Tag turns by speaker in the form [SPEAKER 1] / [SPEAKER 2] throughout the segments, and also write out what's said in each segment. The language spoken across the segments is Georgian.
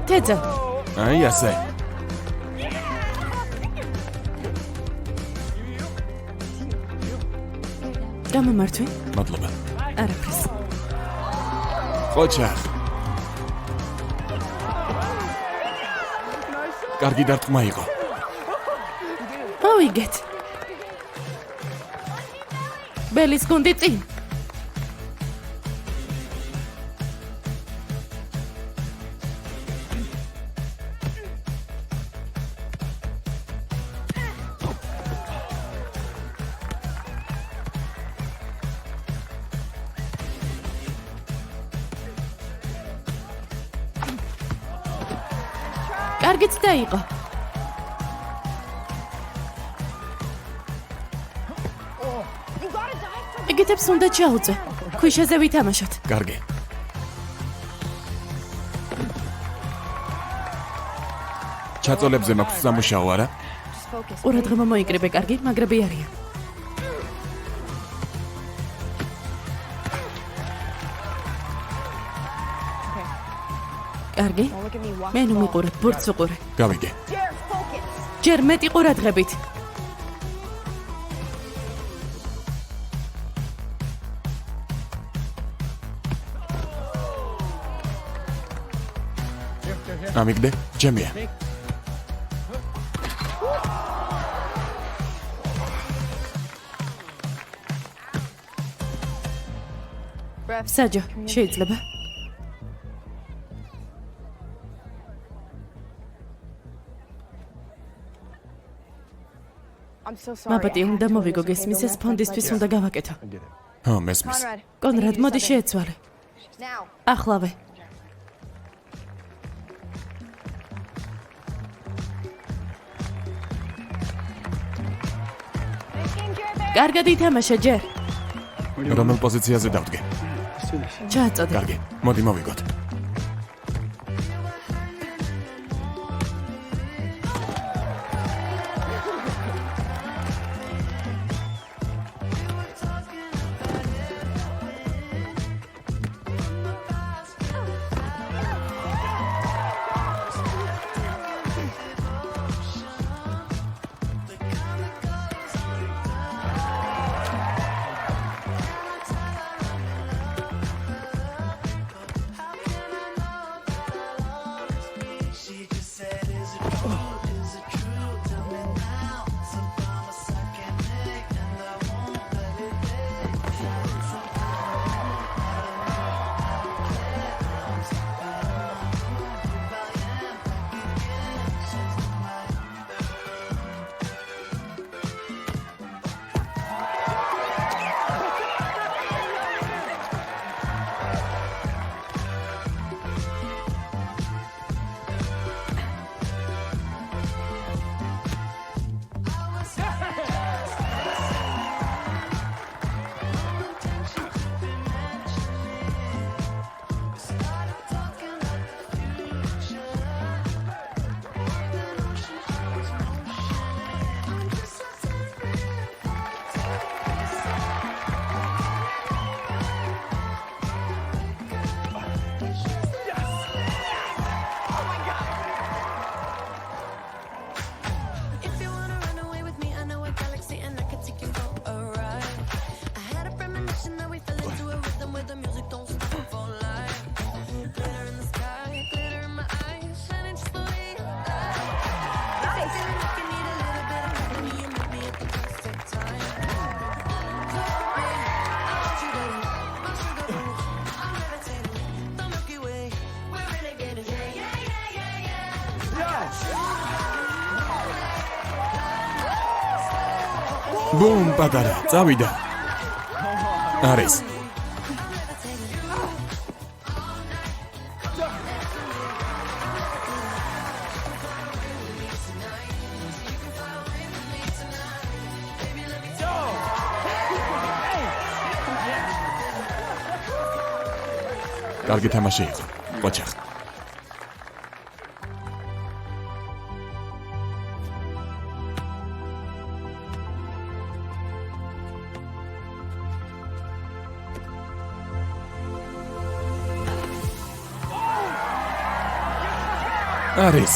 [SPEAKER 1] თეძა.
[SPEAKER 2] აი ასე.
[SPEAKER 1] გამომართვი?
[SPEAKER 2] მადლობა.
[SPEAKER 1] არაფერს.
[SPEAKER 2] ოჩა. კარგი დარტყმა იყო.
[SPEAKER 1] მოვიგეთ. ბელის გუნდი წინ. კარგი ცდა იყო. იგეთებს უნდა ჩაუწე. ქვიშაზე ვითამაშოთ.
[SPEAKER 2] კარგი. ჩაწოლებზე მაქვს სამუშაო, არა?
[SPEAKER 1] ყურადღება მოიკრიბე, კარგი, მაგრები არიან. კარგი? მე ნუ მიყურებ, ბურთს უყურე.
[SPEAKER 2] გავიგე.
[SPEAKER 1] ჯერ მეტი ყურადღებით.
[SPEAKER 2] ამიგდე, ჯემია.
[SPEAKER 1] საჯო, შეიძლება? მაბატი, უნდა მოვიგო, გესმის, ეს ფონდისთვის უნდა გავაკეთო.
[SPEAKER 2] ჰო, მესმის.
[SPEAKER 1] კონრად, მოდი შეეცვალე. ახლავე. კარგად ითამაშე, ჯერ.
[SPEAKER 2] რომელ პოზიციაზე დავდგე?
[SPEAKER 1] ჩააწოდე.
[SPEAKER 2] კარგი, მოდი მოვიგოთ. ბუმ, პატარა, წავიდა. არის. კარგი თამაში იყო. ოჩახ. არის.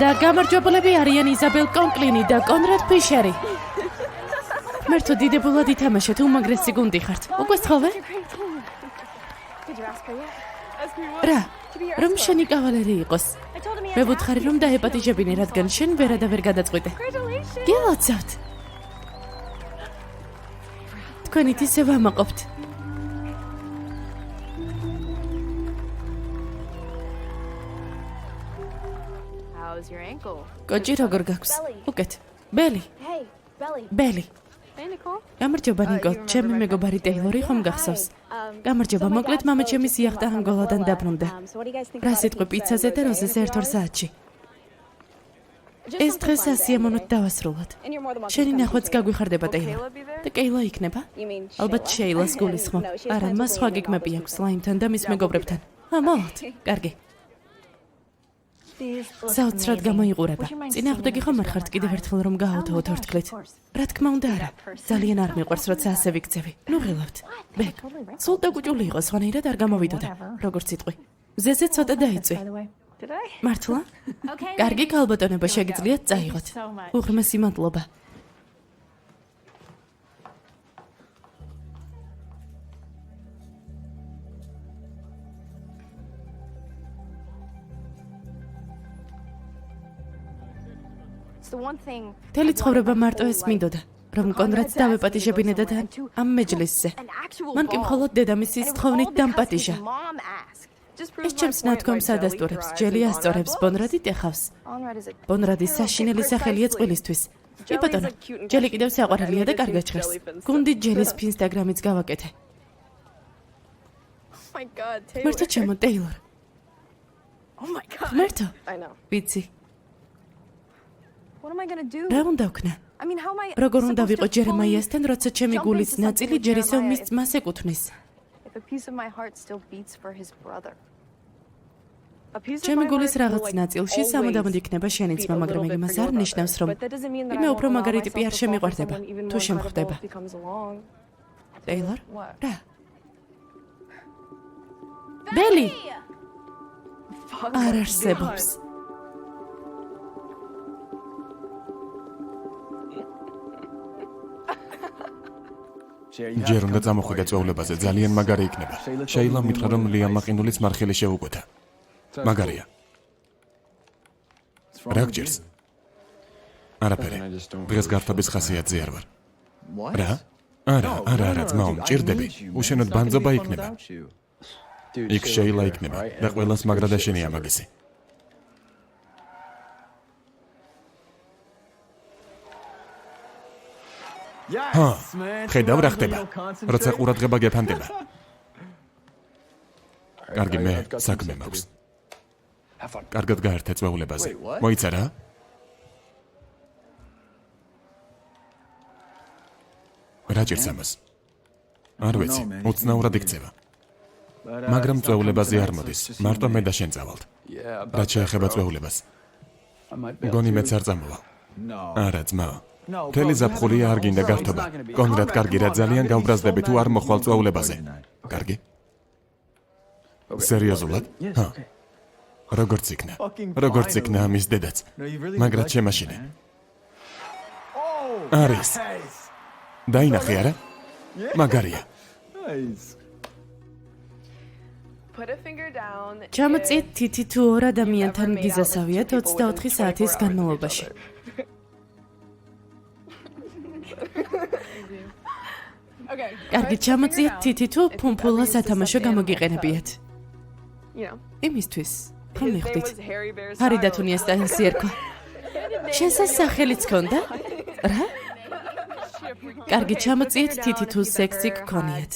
[SPEAKER 1] და გამარჯვებულები არიან იზაბელ კონკლინი და კონრად ფიშერი. მერთო დიდებულად ითამაშეთ, უმაგრესი გუნდი ხართ. უკვე სწავლე? რა? რომ შენი კავალერი იყოს. მე ვუთხარი რომ დაეპატიჟებინე, რადგან შენ ვერადა ვერ გადაწყვიტე. გილოცავთ. თქვენით ისე ვამაყობთ. კოჭი როგორ გაქვს? უკეთ. ბელი. ბელი. გამარჯობა ნიკო, ჩემი მეგობარი ტეილორი ხომ გახსოვს? გამარჯობა, მოკლედ მამა ჩემი სიახტა ანგოლადან დაბრუნდა. რა სიტყვი პიცაზე და როზეზე 1-2 საათში. ეს დღეს ასიამონოთ დავასრულოთ. შენი ნახვაც გაგვიხარდება ტეილო. და კეილა იქნება? ალბათ შეილას გულისხმობ. არა, მას სხვა გეგმები აქვს ლაიმთან და მის მეგობრებთან. მოვთ. კარგი. საოცრად გამოიყურება. წინააღმდეგი ხომ არ ხართ კიდევ ერთხელ რომ გაავთოვოთ ორთქლით? რა თქმა უნდა არა. ძალიან არ მიყვარს როცა ასე ვიქცევი. ნუ ღილავთ. ბეკ. სულ დაგუჭული იყო, სხვანაირად არ გამოვიდოდა. როგორც სიტყვი. ზეზე ცოტა დაიწვი. მართლა? კარგი ქალბატონებო, შეგიძლიათ წაიღოთ. უღრმესი მადლობა. მთელი ცხოვრება მარტო ეს მინდოდა, რომ კონრადს დავეპატიჟებინე და ამ მეჯლისზე. მან კი მხოლოდ დედამისის თხოვნით დამპატიჟა. ეს ჩემს ნათქვამს ადასტურებს, ჯელი ასწორებს, ბონრადი ტეხავს. ბონრადი საშინელი სახელია წყვილისთვის. კი ბატონო, ჯელი კიდევ საყვარელია და კარგად ჟღერს. გუნდი ჯელის ინსტაგრამიც გავაკეთე. მერტო ჩემო ტეილორ. მერტო. ვიცი. რა უნდა ვქნა? როგორ უნდა ვიყო ჯერემაიასთან, როცა ჩემი გულის ნაწილი ჯერ ისევ მის ძმას ეკუთვნის? ჩემი გულის რაღაც ნაწილში სამუდამოდ იქნება შენი ძმა, მაგრამ იგი მას არ ნიშნავს, რომ იმე უფრო მაგარი ტიპი არ შემიყვარდება, თუ შემხვდება. ტეილორ? რა? ბელი! არ არსებობს.
[SPEAKER 2] ჯერ უნდა წამოხვიდე წვეულებაზე, ძალიან მაგარი იქნება. შეილა მითხრა რომ ლიამ მაყინულის მარხილი შეუკვეთა. მაგარია. რა გჯერს? არაფერი. დღეს გართობის ხასიათზე არ ვარ. რა? არა, ძმაო, მჭირდები. უშენოდ ბანძობა იქნება. იქ შეილა იქნება და ყველას მაგრა და შენია მაგისი. ხედავ რა ხდება, როცა ყურადღება გეფანტება. კარგი, მე საქმე მაქვს. კარგად გაერთე წვეულებაზე. მოიცა რა? რა ჭირს ამას? არ ვიცი, უცნაურად იქცევა. მაგრამ წვეულებაზე არ მოდის, მარტო მე და შენ წავალთ. რა შეეხება წვეულებას? მგონი მეც არ წამოვალ. არა, ძმაო. მთელი ზაფხულია არ გინდა გართობა. კონრად, კარგი, რა ძალიან გავბრაზდები თუ არ მოხვალ წვეულებაზე. კარგი? სერიოზულად? როგორც იქნა ამის დედაც. მაგრად შემაშინე. არის. დაინახე არა? მაგარია.
[SPEAKER 1] ჩამოწიეთ თითი თუ ორ ადამიანთან გიზასავიათ 24 საათის განმავლობაში. კარგი, ჩამოწიეთ თითი თუ ფუმფულა სათამაშო გამოგიყენებიათ. იმისთვის, რომ მიხვდით. ჰარი და თუნია სტაილსი ერქვა. შენსაც სახელიც ჰქონდა? რა? კარგი, ჩამოწიეთ თითი თუ სექსი გქონიათ.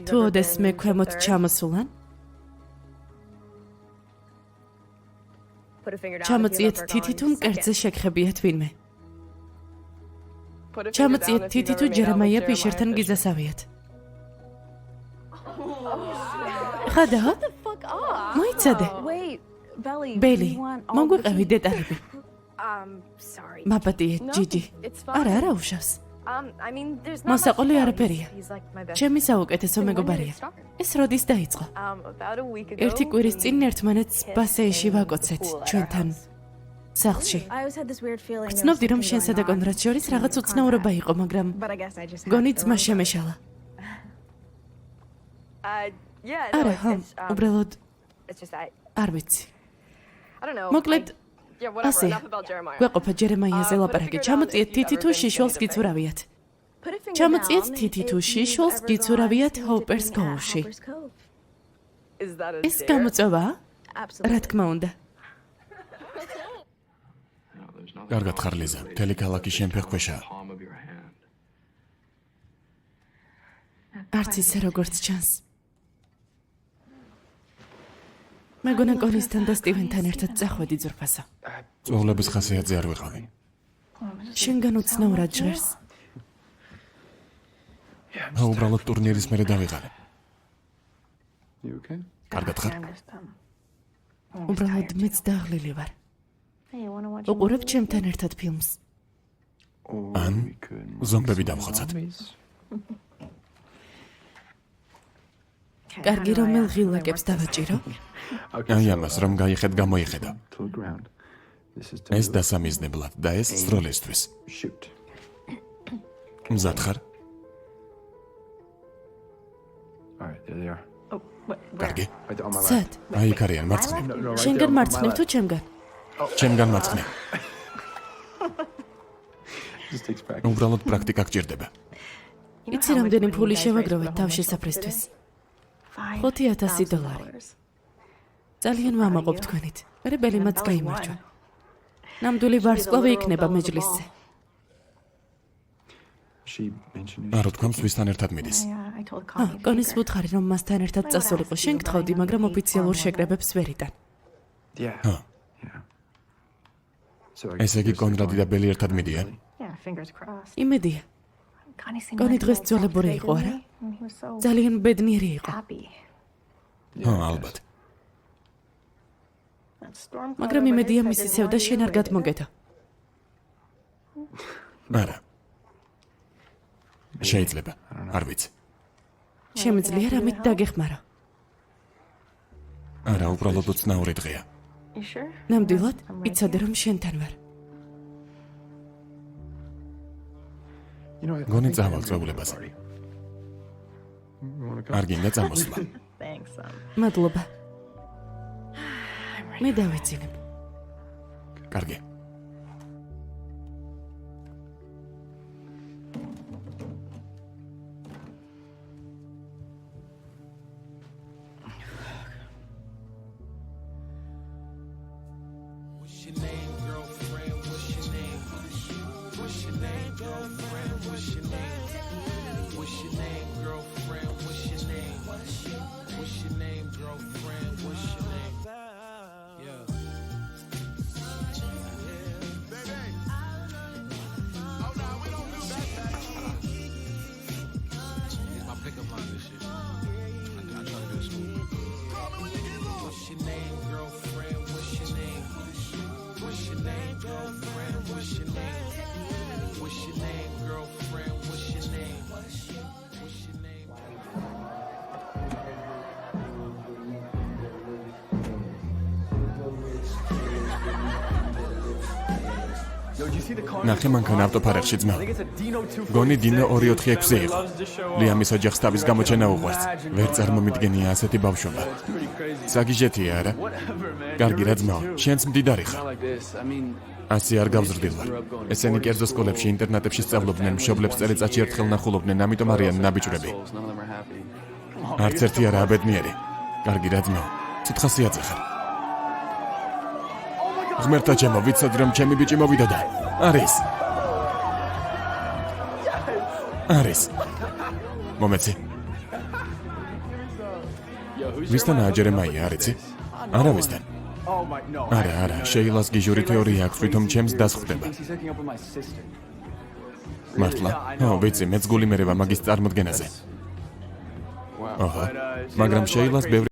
[SPEAKER 1] თუ ოდესმე ქვემოთ ჩამოსულან? ჩამოწიეთ თითი თუ მკერდზე შეგხებიათ ვინმე. ჩამოწიეთ თითი თუ ჯერემაია ფიშერთან გიზასავიათ. ხადაო? მოიცადე. ბელი, მოგვიყევი დეტალები. მაპატიე, ჯიჯი. არა, უშავს. მოსაყოლი არაფერია. ჩემი საუკეთესო მეგობარია. ეს როდის დაიწყო? ერთი კვირის წინ ერთმანეთს ბასეინში ვაკოცეთ ჩვენთან. სახლში. ვცნობდი, რომ შენსა და კონრადს შორის რაღაც უცნაურობა იყო, მაგრამ გონი ძმა შემეშალა. არა, უბრალოდ არ ვიცი. მოკლედ, ასე, გვეყოფა ჯერემაიაზე ლაპარაკი. ჩამოწიეთ თითი თუ შიშველს გიცურავიათ. ჩამოწიეთ თითი თუ შიშველს გიცურავიათ ჰოპერს კოუში. ეს გამოწვევაა? რა თქმა უნდა.
[SPEAKER 2] კარგად ხარ ლიზა, მთელი ქალაქი შენ ფეხქვეშაა.
[SPEAKER 1] არც ისე როგორც ჩანს. მეგონა კონისთან და სტივენთან ერთად წახვედი ძრფასა.
[SPEAKER 2] წვეულების ხასიათზე არ ვიყავი.
[SPEAKER 1] შენგან უცნაურად ჟღერს.
[SPEAKER 2] უბრალოდ ტურნირის მერე დავიღალე. კარგად ხარ?
[SPEAKER 1] უბრალოდ მეც დაღლილი ვარ. უყურებ ჩემთან ერთად ფილმს.
[SPEAKER 2] ან ზომბები დავხოცათ.
[SPEAKER 1] კარგი, რომელ ღილაკებს დავაჭირო?
[SPEAKER 2] აი ამას რომ გაიხედ გამოიხედა. ეს დასამიზნებლად და ეს სროლისთვის. მზად ხარ? კარგი.
[SPEAKER 1] სად?
[SPEAKER 2] აი იქ არიან მარცხნივ.
[SPEAKER 1] შენგან მარცხნივ თუ ჩემგან?
[SPEAKER 2] ჩემგან მარცხნივ. უბრალოდ პრაქტიკა გჭირდება.
[SPEAKER 1] იცი რამდენი ფული შევაგროვეთ თავშესაფრისთვის? $5,000. ძალიან ვამაყობ თქვენით. მერე ბელი მაც გაიმარჯვა. ნამდვილი ვარსკვლავი იქნება მეჯლისზე.
[SPEAKER 2] არ თქვამს ვისთან ერთად მიდის.
[SPEAKER 1] კონის ვუთხარი, რომ მასთან ერთად წასულიყო. შენ გთხოვდი, მაგრამ ოფიციალურ შეკრებებს ვერ იტან.
[SPEAKER 2] ესე იგი კონრადი და ბელი ერთად მიდიან?
[SPEAKER 1] იმედია. კონი დღეს ძველებური იყო, არა? ძალიან ბედნიერი იყო.
[SPEAKER 2] ალბათ.
[SPEAKER 1] მაგრამ იმედია მისი სევდა შენ არ გადმოგედა.
[SPEAKER 2] არა. შეიძლება, არ ვიცი.
[SPEAKER 1] შემიძლია რამით დაგეხმარო.
[SPEAKER 2] არა, უბრალოდ უცნაური დღეა.
[SPEAKER 1] ნამდვილად, იცოდე რომ შენთან ვარ.
[SPEAKER 2] გონი წავალ წვეულებაზე. არ გინდა წამოსვლა.
[SPEAKER 1] მადლობა. მე დავეცინებ.
[SPEAKER 2] კარგი. ნახე მანქანა ავტოფარეხში ძმა. გონი დინო 246-ზე იყო. ლიამის ოჯახს თავის გამოჩენა უყვარს. ვერ წარმომიდგენია ასეთი ბავშვობა. საგიჟეთია არა? კარგი რა ძმაო, შენც მდიდარი ხარ. ასე არ გავზრდილ ვარ. ესენი კერძო სკოლებში, ინტერნატებში სწავლობდნენ, მშობლებს წელიწადში ერთხელ ნახულობდნენ, ამიტომ არიან ნაბიჯვრები. არც ერთი არაა ბედნიერი. კარგი რა ძმაო, ცოცხასიათზე ხარ. ღმერთო ჩემო, ვიცოდი რომ ჩემი ბიჭი მოვიდოდა. არის. არის. მომეცი. ვისთანაა ჯერემაია, არიცი? არავისთან. არა, შეილას გიჟური თეორია აქვს, ვითომ ჩემს დასხვდება. მართლა? ვიცი, მეც გული მერევა მაგის წარმოდგენაზე. მაგრამ შეილას ბევრი